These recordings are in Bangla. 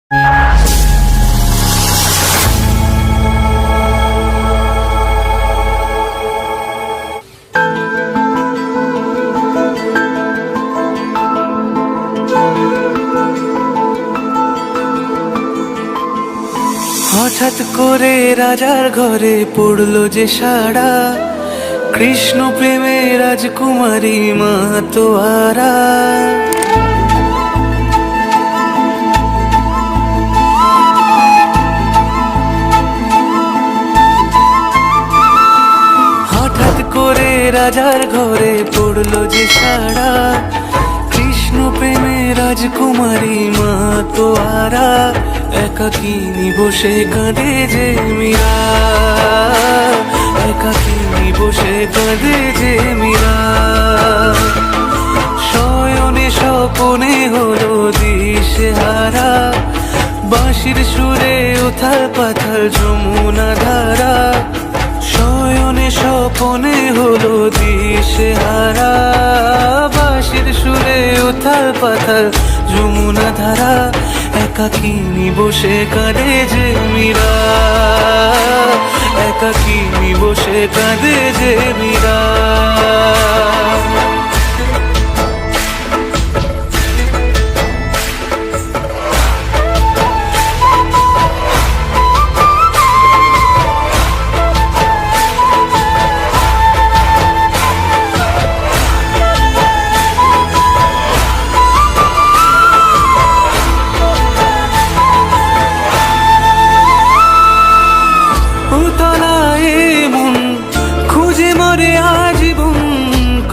হঠাৎ করে রাজার ঘরে পড়লো যে সাড়া, কৃষ্ণ প্রেমে রাজকুমারী মা তোয়ারা। হঠাৎ করে রাজার ঘরে পড়লো যে সাড়া, কৃষ্ণ প্রেমে রাজকুমারী মা তোয়ারা। একাকিনী বসে কাঁদে যে মীরা, একাকিনী বসে কাঁদে যে মীরা। শয়নে স্বপনে হলো দিশেহারা, বাঁশির সুরে উথাল পাথাল যমুনা ধারা। শয়নে স্বপনে হলো দিশেহারা, বাঁশির সুরে উথাল পাথাল যমুনা ধারা। একাকিনী বসে কাঁদে যে মীরা, একাকিনী বসে কাঁদে যে মীরা।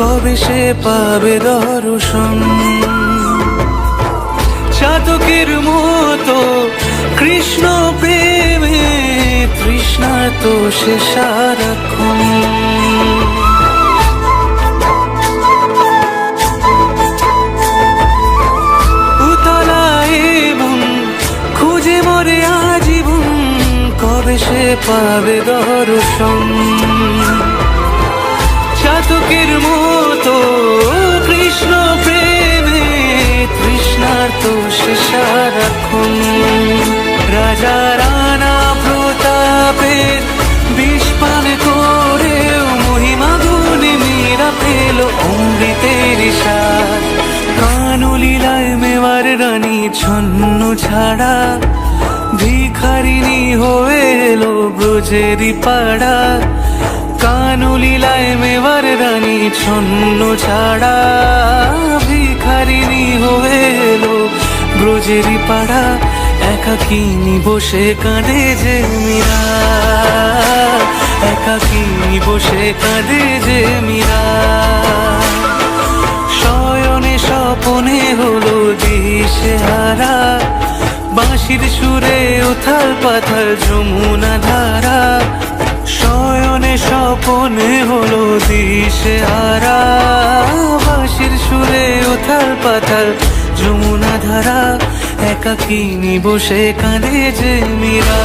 কবে সে পাবে দর্শন, চাতকের মতো কৃষ্ণ প্রেমে তৃষ্ণা তো সে সারাক্ষণ। উতলায় মন খুঁজে মরে আজীবন, কবে সে পাবে দর্শন। চাতকের মতো কৃষ্ণ প্রেমে তৃষ্ণার তো সে সারাক্ষণ। রাজা রানা প্রতাপের বিষ পান করেও মহিমা গুণে মীরা পেল অমৃতের স্বাদ। কানলীলায় মেওয়ার রানী ছন্ন ছাড়া, ভিখারিনী হয়ে এলো ব্রজেরই পাড়া। কানলীলায় মেওয়ার রানী ছন্ন ছাড়া, ভিখারিনী হয়ে এলো ব্রজেরই পাড়া। একাকিনী বসে কাঁদে যে মীরা, একাকিনী বসে কাঁদে যে মীরা। শয়নে স্বপনে হলো দিশেহারা, বাঁশির সুরে উথাল পাথাল যমুনা ধারা। শয়নে স্বপনে হলো দিশেহারা, বাঁশির সুরে উথাল পাথাল যমুনা ধারা। একাকিনী বসে কাঁদে যে মীরা,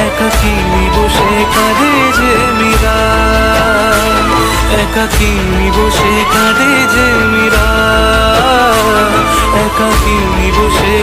একাকিনী বসে কাঁদে যে মীরা, একাকিনী বসে কাঁদে যে মীরা, একাকিনী বসে